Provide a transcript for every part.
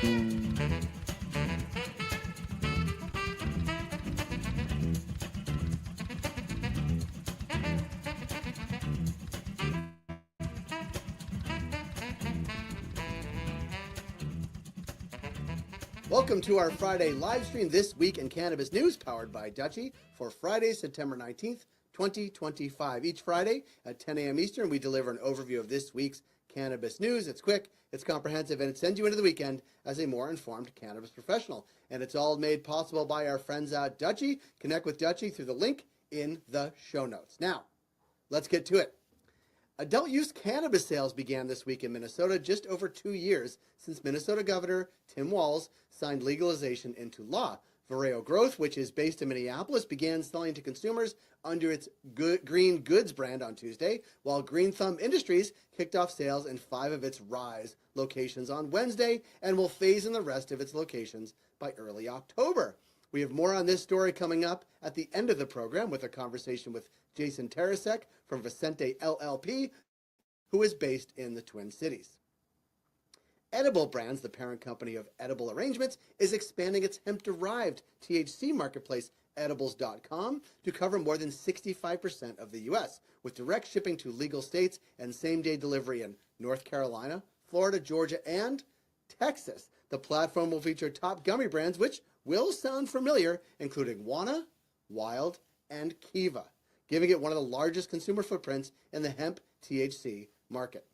Welcome to our Friday live stream this week in cannabis news, powered by Dutchie, for Friday, September 19th, 2025. Each Friday at 10 a.m. Eastern, we deliver an overview of this week's cannabis news. It's quick, it's comprehensive, and it sends you into the weekend as a more informed cannabis professional. And it's all made possible by our friends at Dutchie. Connect with Dutchie through the link in the show notes. Now, let's get to it. Adult use cannabis sales began this week in Minnesota, just over 2 years since Minnesota Governor Tim Walz signed legalization into law. Vireo Growth, which is based in Minneapolis, began selling to consumers under its Green Goods brand on Tuesday, while Green Thumb Industries kicked off sales in 5 of its Rise locations on Wednesday and will phase in the rest of its locations by early October. We have more on this story coming up at the end of the program with a conversation with Jason Tarasek from Vicente LLP, who is based in the Twin Cities. Edible Brands, the parent company of Edible Arrangements, is expanding its hemp-derived THC marketplace, edibles.com, to cover more than 65% of the U.S., with direct shipping to legal states and same-day delivery in North Carolina, Florida, Georgia, and Texas. The platform will feature top gummy brands, which will sound familiar, including Wana, Wild, and Kiva, giving it one of the largest consumer footprints in the hemp THC market.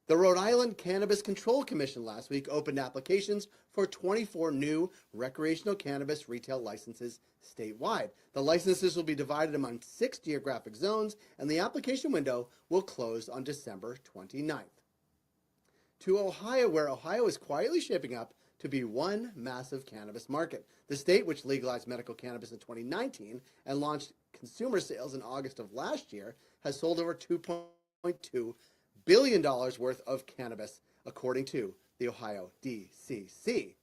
The Rhode Island Cannabis Control Commission last week opened applications for 24 new recreational cannabis retail licenses statewide. The licenses will be divided among 6 geographic zones, and the application window will close on December 29th. To Ohio, where Ohio is quietly shaping up to be one massive cannabis market. The state, which legalized medical cannabis in 2019 and launched consumer sales in August of last year, has sold over $2.2 billion worth of cannabis, according to the Ohio DCC.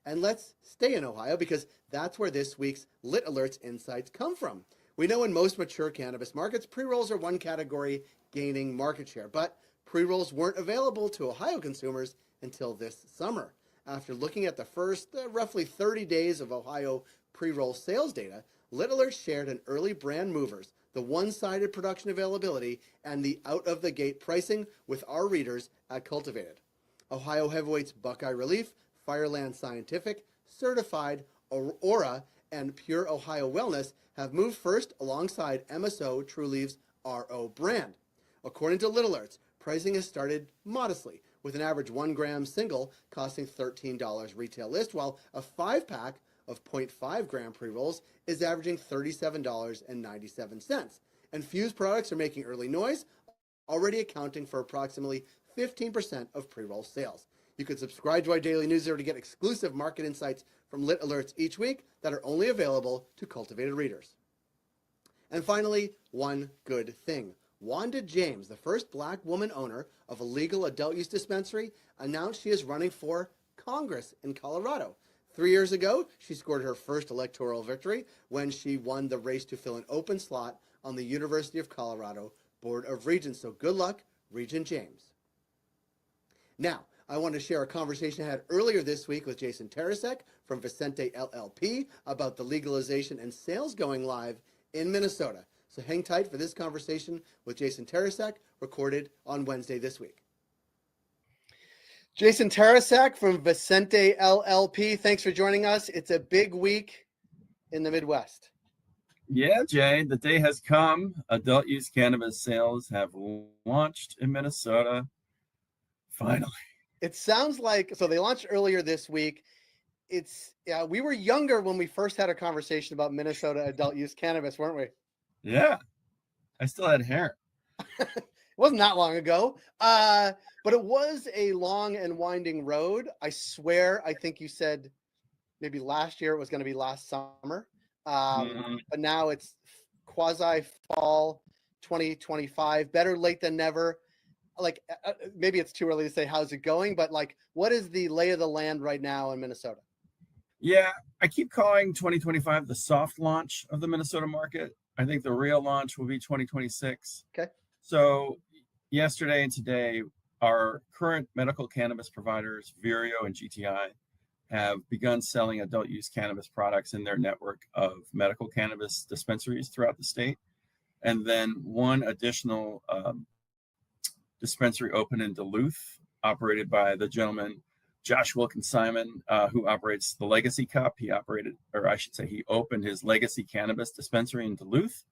And let's stay in Ohio because that's where this week's Lit Alerts insights come from. We know in most mature cannabis markets, pre-rolls are one category gaining market share, but pre-rolls weren't available to Ohio consumers until this summer. After looking at the first roughly 30 days of Ohio pre-roll sales data, Lit Alerts shared an early brand movers, the one-sided production availability, and the out-of-the-gate pricing with our readers at Cultivated. Ohio heavyweights Buckeye Relief, Fireland Scientific, Certified, Aura, and Pure Ohio Wellness have moved first alongside MSO Truliev's RO brand. According to Lit Alerts, pricing has started modestly, with an average 1-gram single costing $13 retail list, while a 5-pack of 0.5-gram pre-rolls is averaging $37.97. And Fuse products are making early noise, already accounting for approximately 15% of pre-roll sales. You can subscribe to our daily newsletter to get exclusive market insights from Lit Alerts each week that are only available to Cultivated readers. And finally, one good thing. Wanda James, the first black woman owner of a legal adult use dispensary, announced she is running for Congress in Colorado. 3 years ago, she scored her first electoral victory when she won the race to fill an open slot on the University of Colorado Board of Regents. So good luck, Regent James. Now, I want to share a conversation I had earlier this week with Jason Tarasek from Vicente LLP about the legalization and sales going live in Minnesota. So hang tight for this conversation with Jason Tarasek, recorded on Wednesday this week. Jason Tarasek from Vicente LLP, thanks for joining us. It's a big week in the Midwest. Yeah, Jay, the day has come. Adult use cannabis sales have launched in Minnesota. Finally. It sounds like, so they launched earlier this week. We were younger when we first had a conversation about Minnesota adult use cannabis, weren't we? Yeah, I still had hair. It wasn't that long ago, but it was a long and winding road. I swear, I think you said maybe last year it was going to be last summer, but now it's quasi-fall 2025. Better late than never. Like, maybe it's too early to say how's it going, but like, what is the lay of the land right now in Minnesota? Yeah, I keep calling 2025 the soft launch of the Minnesota market. I think the real launch will be 2026. Okay. So yesterday and today, our current medical cannabis providers, Vireo and GTI, have begun selling adult use cannabis products in their network of medical cannabis dispensaries throughout the state. And then one additional dispensary opened in Duluth, operated by the gentleman Josh Wilkins Simon, who operates the Legacy Cup. He operated, or I should say, he opened his Legacy Cannabis dispensary in Duluth.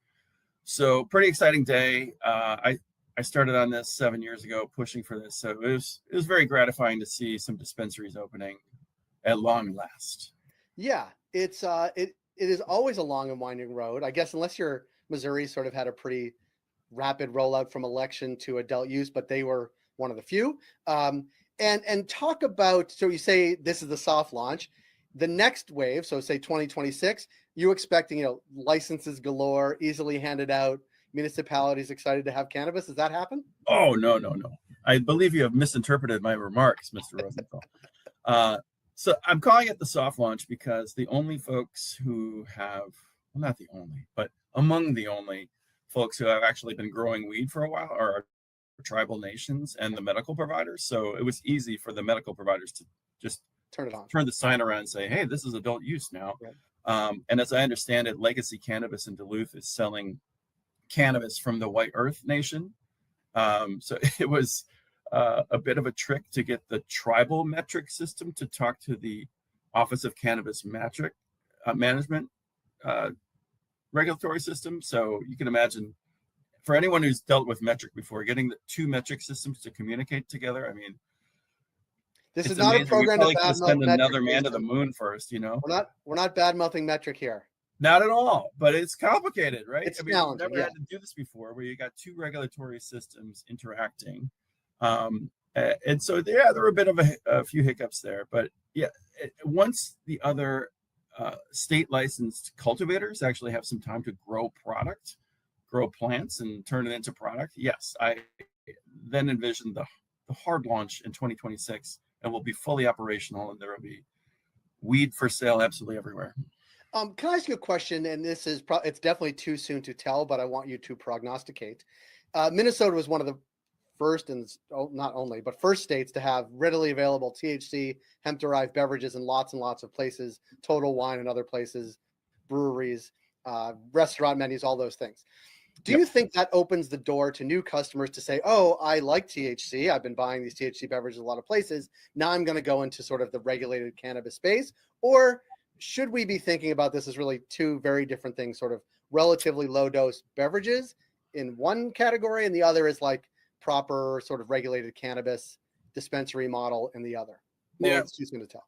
So pretty exciting day. I started on this 7 years ago, pushing for this. So it was very gratifying to see some dispensaries opening at long last. Yeah, it is always a long and winding road. I guess unless you're Missouri, sort of had a pretty rapid rollout from election to adult use, but they were one of the few. And talk about, so you say this is the soft launch, the next wave, so say 2026, you expecting, licenses galore, easily handed out, municipalities excited to have cannabis. Does that happen? Oh, no. I believe you have misinterpreted my remarks, Mr. Rosenthal. So I'm calling it the soft launch because the only folks who have, well, not the only, but among the only folks who have actually been growing weed for a while are tribal nations and the medical providers. So it was easy for the medical providers to just turn it on, turn the sign around and say, hey, this is adult use now. Right. And as I understand it, Legacy Cannabis in Duluth is selling cannabis from the White Earth Nation. So it was a bit of a trick to get the tribal metric system to talk to the Office of Cannabis Metric Management regulatory system. So you can imagine, for anyone who's dealt with metric before, getting the two metric systems to communicate together. I mean, this is not a program to bad send metric. another man to the moon first, We're not bad mouthing metric here. Not at all, but it's complicated, right? It's I mean, challenging. We've never had to do this before, where you got two regulatory systems interacting, and so there were a bit of a few hiccups there. But yeah, once the other state licensed cultivators actually have some time to grow plants, and turn it into product, yes, I then envision the hard launch in 2026, and we'll be fully operational, and there will be weed for sale absolutely everywhere. Can I ask you a question? And this is it's definitely too soon to tell, but I want you to prognosticate. Minnesota was one of the first, and not only, but first states to have readily available THC hemp-derived beverages in lots and lots of places, Total Wine and other places, breweries, restaurant menus, all those things. Do you think that opens the door to new customers to say, oh, I like THC. I've been buying these THC beverages in a lot of places. Now I'm going to go into sort of the regulated cannabis space? Or should we be thinking about this as really two very different things, sort of relatively low dose beverages in one category, and the other is like proper sort of regulated cannabis dispensary model in the other? Well, it's too soon to tell.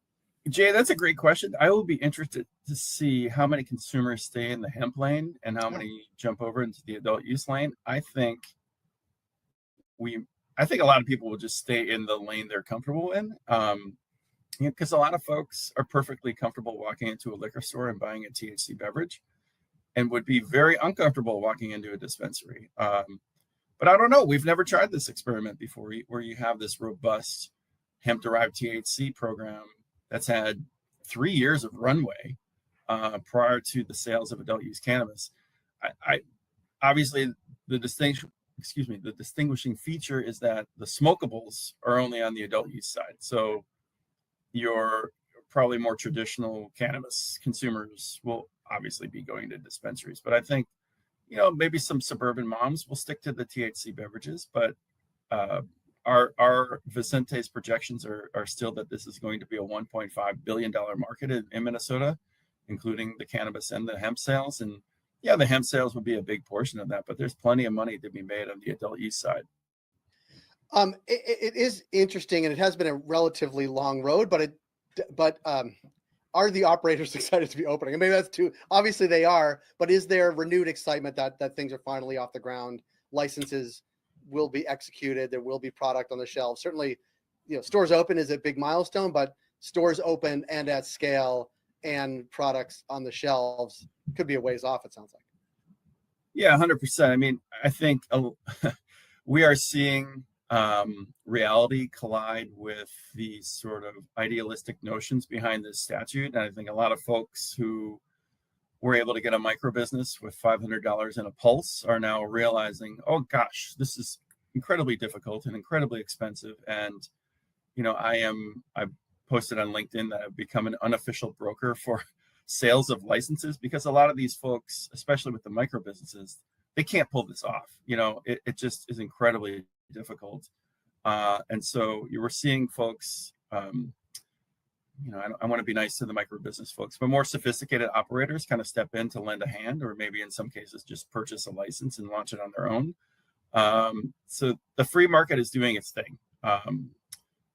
Jay, that's a great question. I will be interested to see how many consumers stay in the hemp lane and how many jump over into the adult use lane. I think a lot of people will just stay in the lane they're comfortable in. Because a lot of folks are perfectly comfortable walking into a liquor store and buying a THC beverage, and would be very uncomfortable walking into a dispensary. But I don't know. We've never tried this experiment before, where you have this robust hemp-derived THC program that's had 3 years of runway prior to the sales of adult use cannabis. I obviously the distinguishing feature is that the smokables are only on the adult use side. So your probably more traditional cannabis consumers will obviously be going to dispensaries. But I think, maybe some suburban moms will stick to the THC beverages. But our Vicente's projections are still that this is going to be a $1.5 billion market in Minnesota, including the cannabis and the hemp sales. And yeah, the hemp sales would be a big portion of that, but there's plenty of money to be made on the adult use side. It is interesting, and it has been a relatively long road, but are the operators excited to be opening? I mean, that's too obviously they are, but is there renewed excitement that things are finally off the ground? Licenses will be executed. There will be product on the shelves. Certainly, stores open is a big milestone, but stores open and at scale and products on the shelves could be a ways off, it sounds like. Yeah, 100%. I mean, I think we are seeing reality collide with these sort of idealistic notions behind this statute. And I think a lot of folks who were able to get a micro business with $500 in a pulse are now realizing, oh gosh, this is incredibly difficult and incredibly expensive. And, I posted on LinkedIn that I've become an unofficial broker for sales of licenses, because a lot of these folks, especially with the micro businesses, they can't pull this off. It just is incredibly difficult. And so you were seeing folks, I want to be nice to the micro business folks, but more sophisticated operators kind of step in to lend a hand, or maybe in some cases just purchase a license and launch it on their own. So the free market is doing its thing.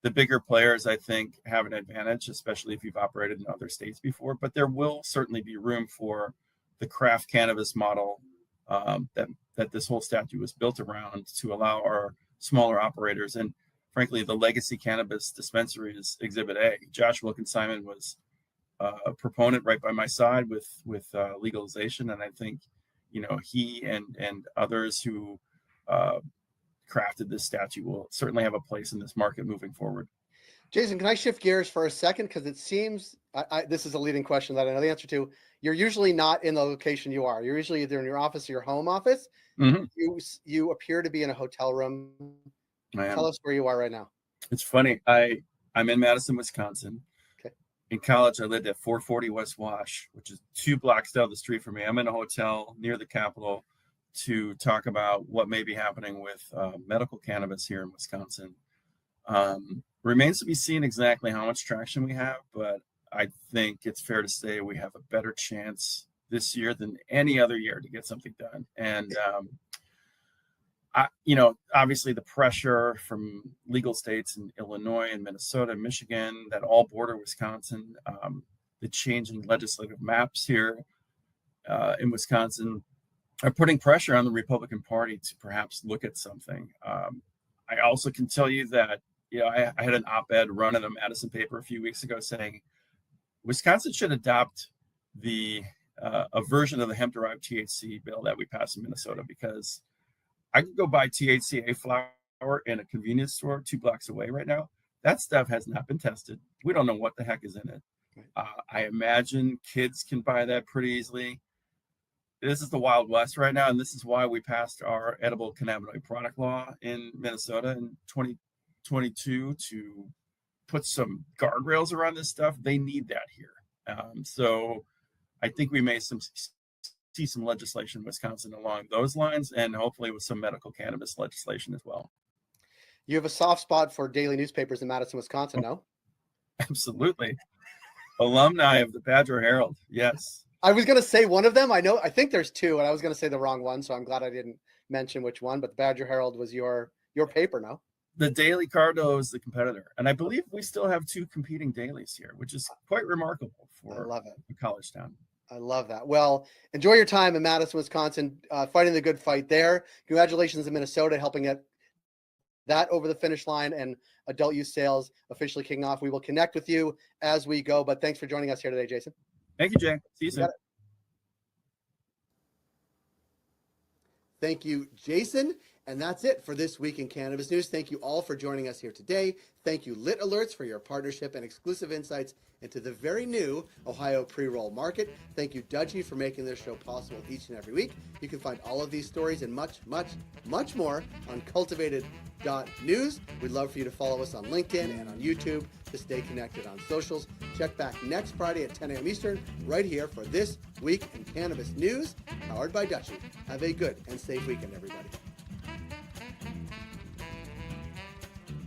The bigger players, I think, have an advantage, especially if you've operated in other states before, but there will certainly be room for the craft cannabis model that this whole statute was built around, to allow our smaller operators, and frankly, the legacy cannabis dispensaries, Exhibit A. Josh Wilkins-Simon was a proponent right by my side with legalization, and I think, he and others who crafted this statute will certainly have a place in this market moving forward. Jason, can I shift gears for a second? Because it seems, this is a leading question that I know the answer to. You're usually not in the location you are. You're usually either in your office or your home office. Mm-hmm. You appear to be in a hotel room. Tell us where you are right now. It's funny. I'm in Madison, Wisconsin. Okay. In college, I lived at 440 West Wash, which is 2 blocks down the street from me. I'm in a hotel near the Capitol to talk about what may be happening with medical cannabis here in Wisconsin. Remains to be seen exactly how much traction we have, but I think it's fair to say we have a better chance this year than any other year to get something done. And, obviously the pressure from legal states in Illinois and Minnesota and Michigan that all border Wisconsin, the changing legislative maps here in Wisconsin are putting pressure on the Republican Party to perhaps look at something. I also can tell you that, I had an op-ed run in a Madison paper a few weeks ago saying Wisconsin should adopt a version of the hemp-derived THC bill that we passed in Minnesota, because I could go buy THCA flower in a convenience store 2 blocks away right now. That stuff has not been tested. We don't know what the heck is in it. I imagine kids can buy that pretty easily. This is the Wild West right now, and this is why we passed our edible cannabinoid product law in Minnesota in 2022 to put some guardrails around this stuff. They need that here. So I think we may see some legislation in Wisconsin along those lines, and hopefully with some medical cannabis legislation as well. You have a soft spot for daily newspapers in Madison, Wisconsin, no? Absolutely. Alumni of the Badger Herald. Yes. I was going to say one of them. I think there's 2, and I was going to say the wrong one, so I'm glad I didn't mention which one, but the Badger Herald was your paper, no? The Daily Cardo is the competitor, and I believe we still have 2 competing dailies here, which is quite remarkable for a college town. I love that. Well, enjoy your time in Madison, Wisconsin, fighting the good fight there. Congratulations in Minnesota, helping get that over the finish line, and adult use sales officially kicking off. We will connect with you as we go, but thanks for joining us here today, Jason. Thank you, Jay. See you soon. Thank you, Jason. And that's it for this week in Cannabis News. Thank you all for joining us here today. Thank you, Lit Alerts, for your partnership and exclusive insights into the very new Ohio pre-roll market. Thank you, Dutchie, for making this show possible each and every week. You can find all of these stories and much, much, much more on cultivated.news. We'd love for you to follow us on LinkedIn and on YouTube to stay connected on socials. Check back next Friday at 10 a.m. Eastern, right here for This Week in Cannabis News, powered by Dutchie. Have a good and safe weekend, everybody.